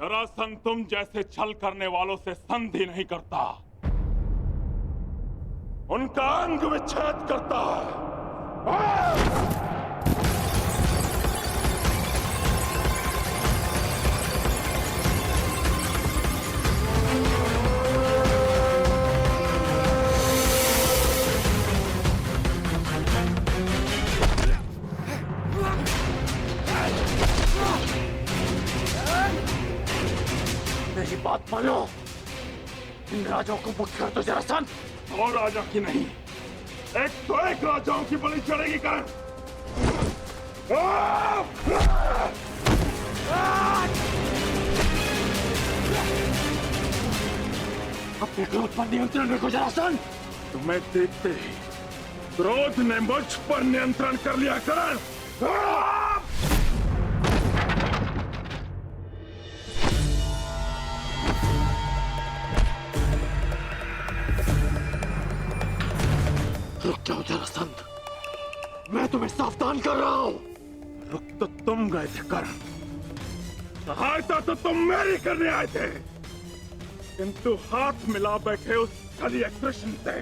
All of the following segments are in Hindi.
जरासंध तुम जैसे छल करने वालों से संधि नहीं करता, उनका अंग विच्छेद करता है। मेरी बात मानो, इन राजाओं को मुक्त कर दो जरासंध। और राजा की नहीं, एक तो एक राजाओं की बलि चढ़ेगी कर। अपने क्रोध पर नियंत्रण रखो जरासंध। तुम्हें देखते ही क्रोध ने मुझ पर नियंत्रण कर लिया कर। रुक जाओ जरासंध, मैं तुम्हें सावधान कर रहा हूं। रुक तो तुम गए थे कर, सहायता तो तुम मेरी करने आए थे, किंतु हाथ मिला बैठे उस छलिया कृष्ण से।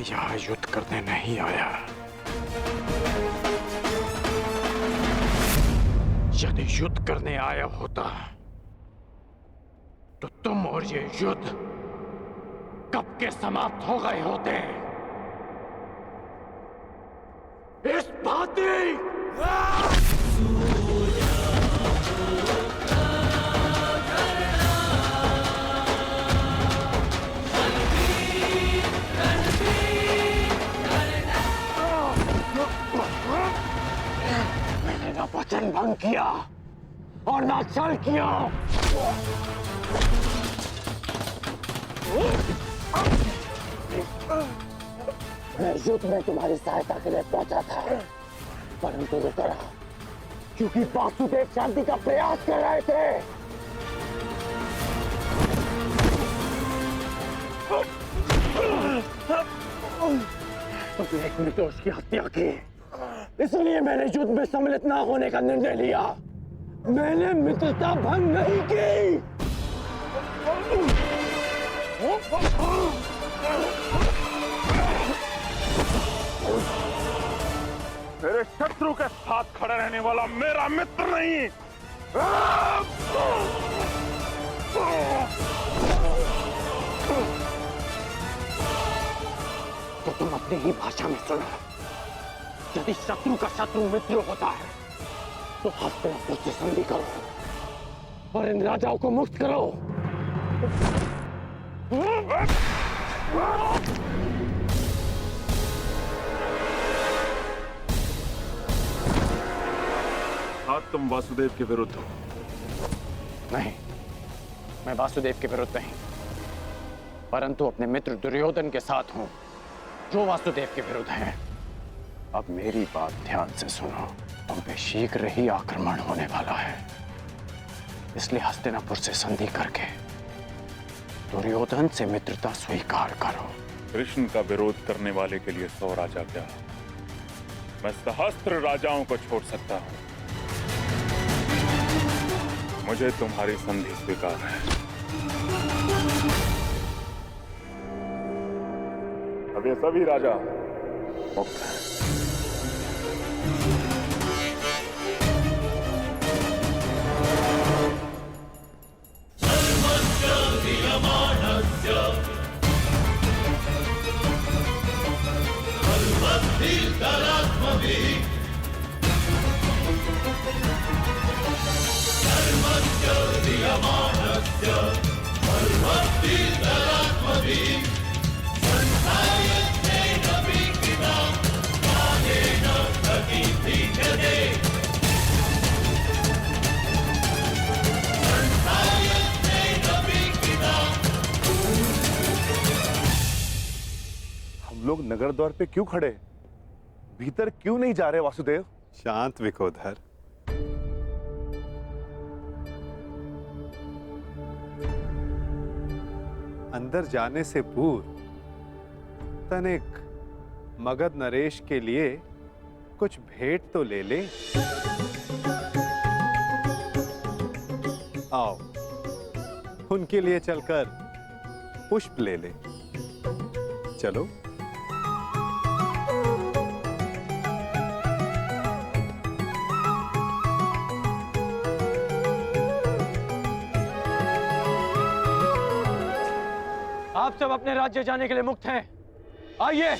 यहाँ युद्ध करने नहीं आया। यदि युद्ध करने आया होता तो तुम और ये युद्ध कब के समाप्त हो गए होते। इस भांति ना वचन भंग किया और ना छल किया। मैं युद्ध में तुम्हारी सहायता के लिए पहुंचा था, परंतु रुका रहा क्योंकि वासुदेव शांति का प्रयास कर रहे थे। तुमने एक निर्दोष की हत्या की, इसलिए मैंने युद्ध में सम्मिलित ना होने का निर्णय लिया। मैंने मित्रता भंग नहीं की। मेरे शत्रु के साथ खड़ा रहने वाला मेरा मित्र नहीं। तो तुम अपनी ही भाषा में सुनो। यदि शत्रु का शत्रु मित्र होता है तो हस्तिनापुर से संधि करो और इन राजाओं को मुक्त करो। हाँ, तुम वासुदेव के विरुद्ध हो। नहीं, मैं वासुदेव के विरुद्ध नहीं, परंतु अपने मित्र दुर्योधन के साथ हूं, जो वासुदेव के विरुद्ध हैं। अब मेरी बात ध्यान से सुनो। तुम पे शीघ्र ही आक्रमण होने वाला है, इसलिए हस्तिनापुर से संधि करके दुर्योधन से मित्रता स्वीकार करो। कृष्ण का विरोध करने वाले के लिए 100 राजा क्या, मैं सहस्त्र राजाओं को छोड़ सकता हूं। मुझे तुम्हारी संधि स्वीकार है। अब ये सभी राजा मुक्त हैं। धर्मस्य नगर द्वार पे क्यों खड़े? भीतर क्यों नहीं जा रहे वासुदेव? शांत विकोधर। अंदर जाने से पूर्व तनिक मगध नरेश के लिए कुछ भेंट तो ले ले। आओ, उनके लिए चलकर पुष्प ले ले। चलो। आप सब अपने राज्य जाने के लिए मुक्त हैं। आइए।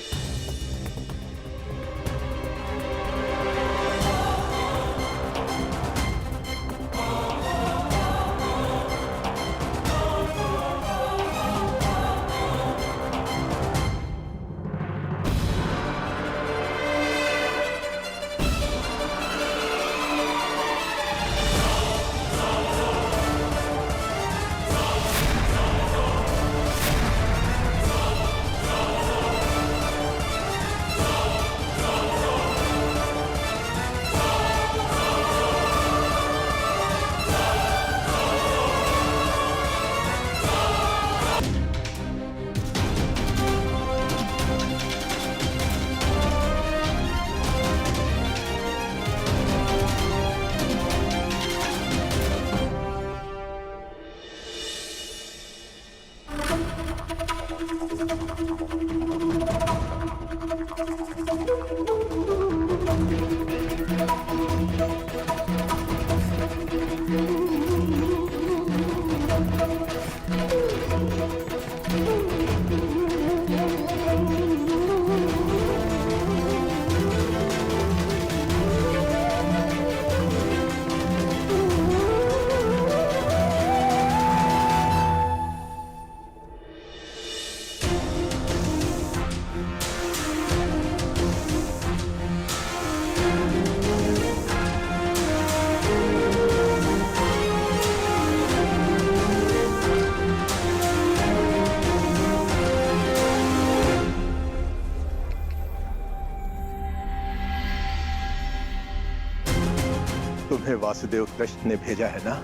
तुम्हें वासुदेव कृष्ण ने भेजा है ना?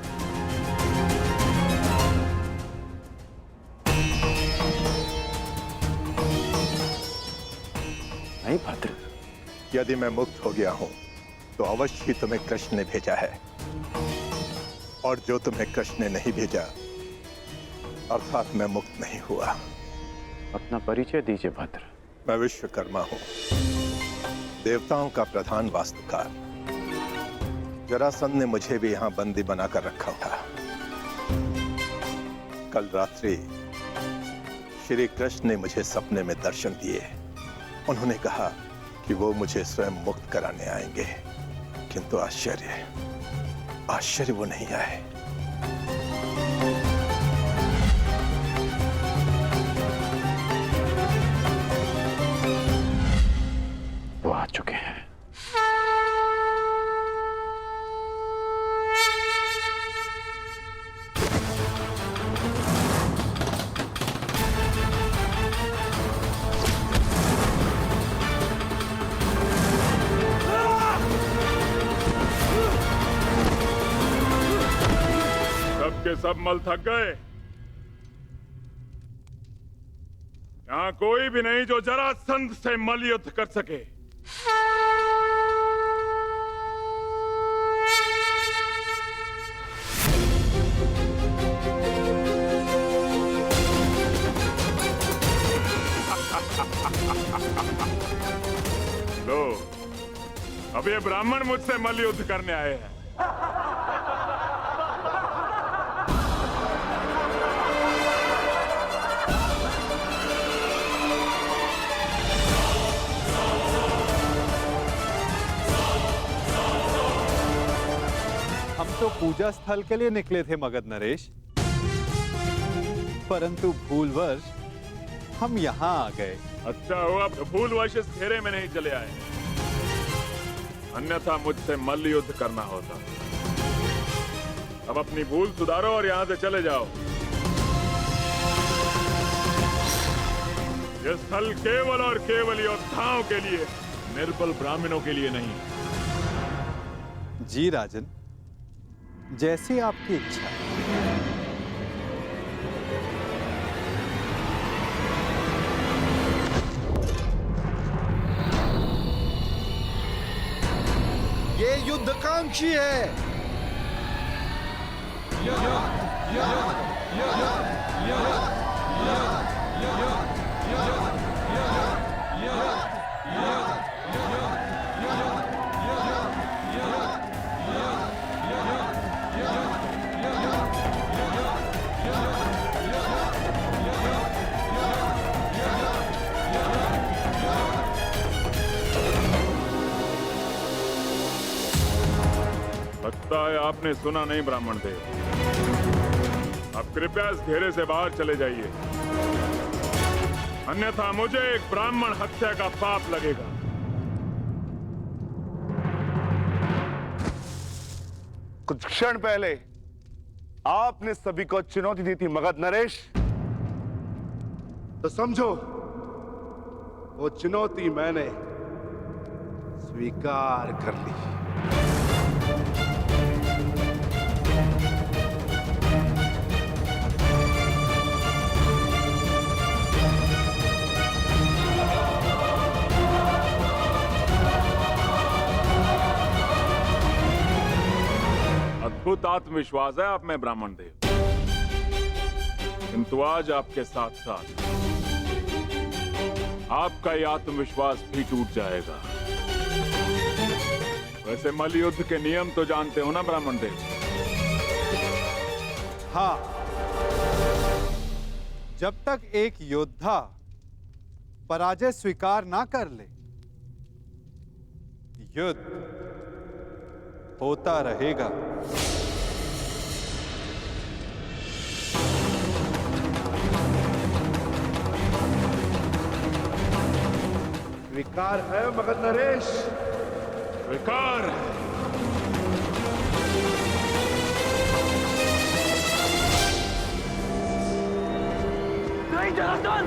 नहीं भद्र। यदि मैं मुक्त हो गया हूं तो अवश्य ही तुम्हें कृष्ण ने भेजा है, और जो तुम्हें कृष्ण ने नहीं भेजा अर्थात मैं मुक्त नहीं हुआ। अपना परिचय दीजिए भद्र। मैं विश्वकर्मा हूं, देवताओं का प्रधान वास्तुकार। जरासंध ने मुझे भी यहां बंदी बनाकर रखा था। कल रात्रि श्री कृष्ण ने मुझे सपने में दर्शन दिए। उन्होंने कहा कि वो मुझे स्वयं मुक्त कराने आएंगे, किंतु आश्चर्य वो नहीं आए। वो आ चुके हैं। के सब मल थक गए। यहां कोई भी नहीं जो जरासंध से मल युद्ध कर सके। लो, अब ये ब्राह्मण मुझसे मल युद्ध करने आए हैं। हम तो पूजा स्थल के लिए निकले थे मगध नरेश, परंतु भूलवश हम यहाँ आ गए। अच्छा हुआ भूलवश इस घेरे में नहीं चले आए, अन्यथा मुझसे मल्ल युद्ध करना होता। अब अपनी भूल सुधारो और यहां से चले जाओ। ये स्थल केवल और केवल योद्धाओं के लिए, निर्बल ब्राह्मणों के लिए नहीं। जी राजन, जैसी आपकी इच्छा। ये युद्धकांक्षी है। लगता है आपने सुना नहीं ब्राह्मण देव। अब कृपया इस घेरे से बाहर चले जाइए, अन्यथा मुझे एक ब्राह्मण हत्या का पाप लगेगा। कुछ क्षण पहले आपने सभी को चुनौती दी थी मगध नरेश, तो समझो वो चुनौती मैंने स्वीकार कर ली। अद्भुत आत्मविश्वास है आप में ब्राह्मण देव, किंतु आज आपके साथ साथ आपका ये आत्मविश्वास भी टूट जाएगा। वैसे मल्लयुद्ध के नियम तो जानते हो ना ब्राह्मण देव? हाँ, जब तक एक योद्धा पराजय स्वीकार ना कर ले, युद्ध होता रहेगा। स्वीकार है मगध नरेश? स्वीकार। नहीं जनार्दन!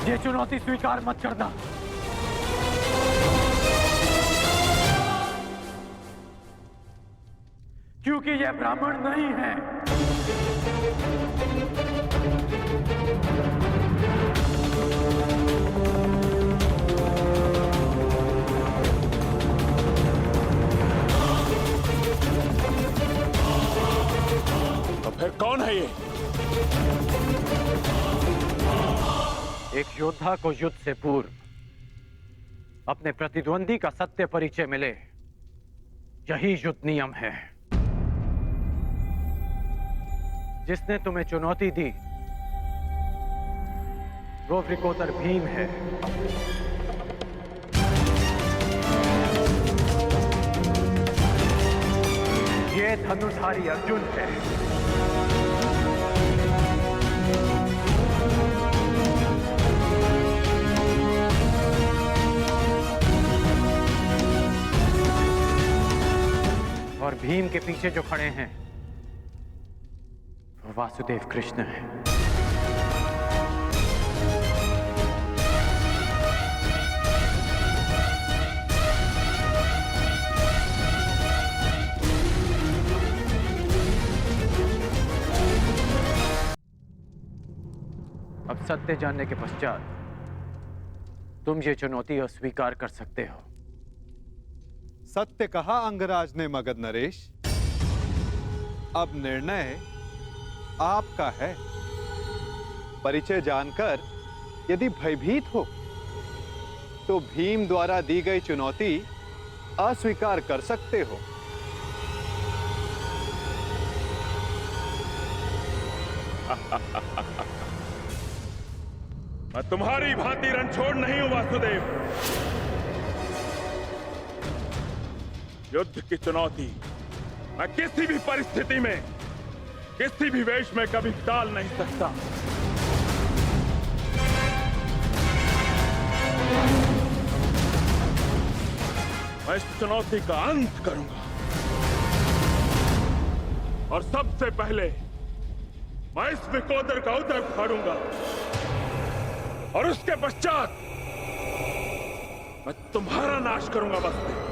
ये चुनौती स्वीकार मत करना। क्योंकि ये ब्राह्मण नहीं है। तो फिर कौन है ये? एक योद्धा को युद्ध से पूर्व अपने प्रतिद्वंदी का सत्य परिचय मिले, यही युद्ध नियम है। जिसने तुम्हें चुनौती दी वो वृकोदर भीम है। ये धनुधारी अर्जुन है। और भीम के पीछे जो खड़े हैं वो वासुदेव कृष्ण है। अब सत्य जानने के पश्चात तुम ये चुनौती अस्वीकार कर सकते हो। सत्य कहा अंगराज ने मगध नरेश। अब निर्णय आपका है। परिचय जानकर यदि भयभीत हो तो भीम द्वारा दी गई चुनौती अस्वीकार कर सकते हो। मैं तुम्हारी भांति रणछोड़ नहीं हूं वासुदेव। युद्ध की चुनौती मैं किसी भी परिस्थिति में किसी भी वेश में कभी टाल नहीं सकता। मैं इस चुनौती का अंत करूंगा और सबसे पहले मैं इस विकोदर का उदर फाड़ूंगा और उसके पश्चात मैं तुम्हारा नाश करूंगा। बस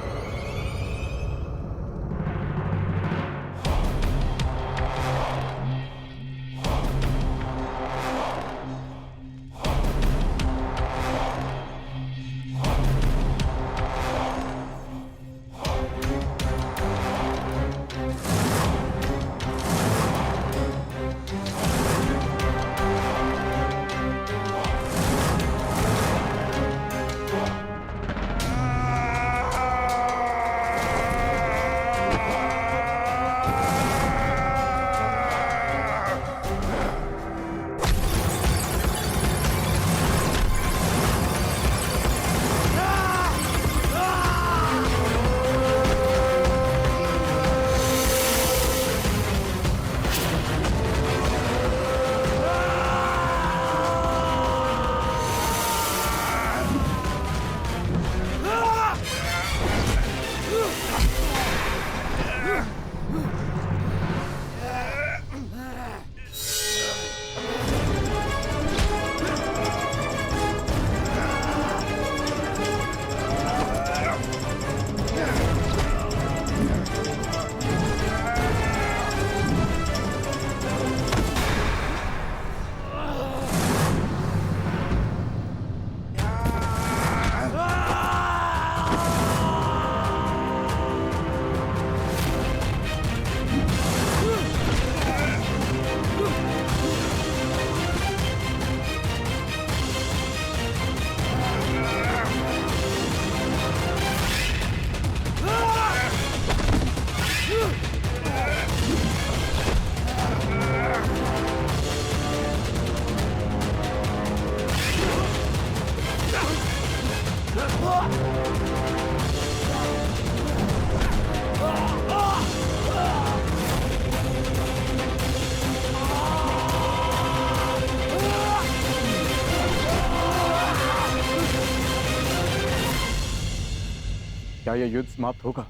क्या यह युद्ध समाप्त होगा?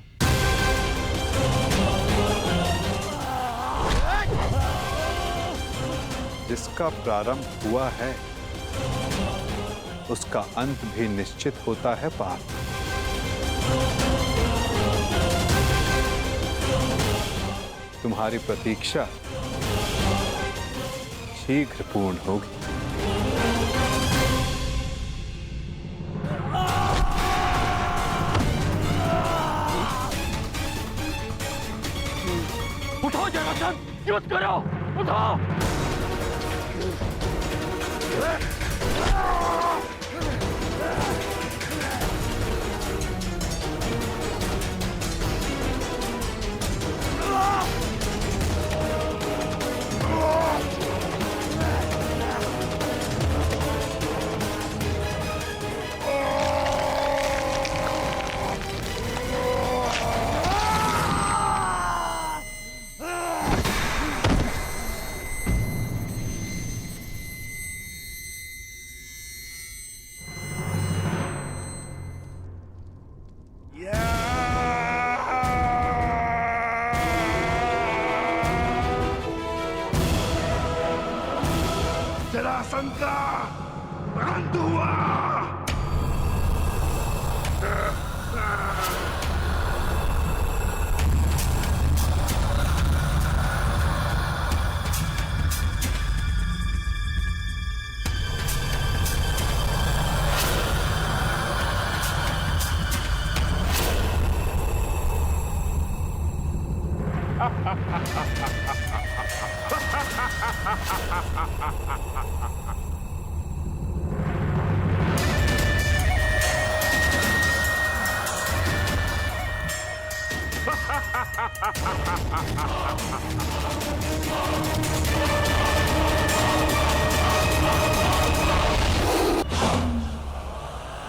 जिसका प्रारंभ हुआ है उसका अंत भी निश्चित होता है पार्थ। तुम्हारी प्रतीक्षा शीघ्र पूर्ण होगी। उठाओ जरासंध, युद्ध करो, उठाओ। जरासंध का अंत हुआ।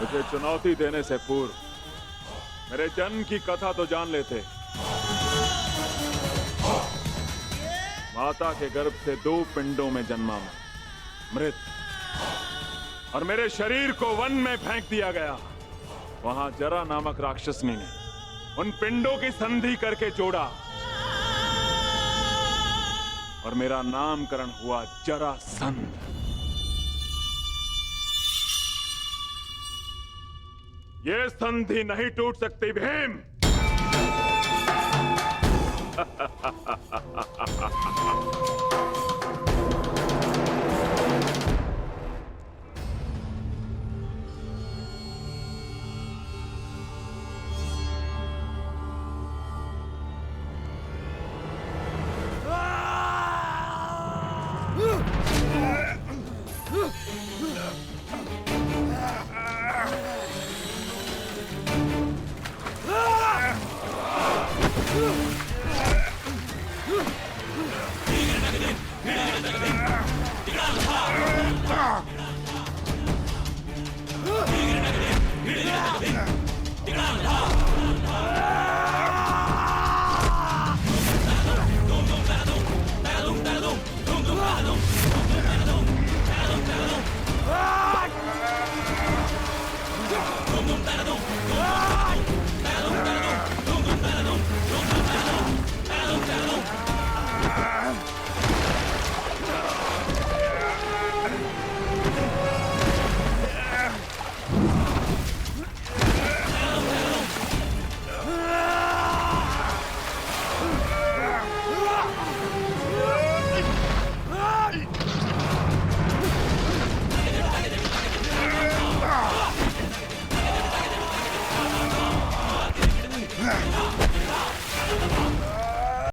मुझे चुनौती देने से पूर्व मेरे जन्म की कथा तो जान लेते। माता के गर्भ से 2 पिंडों में जन्मा मैं, मृत, और मेरे शरीर को वन में फेंक दिया गया। वहां जरा नामक राक्षसनी ने उन पिंडों की संधि करके जोड़ा और मेरा नामकरण हुआ जरासंध। ये संधि नहीं टूट सकती भीम।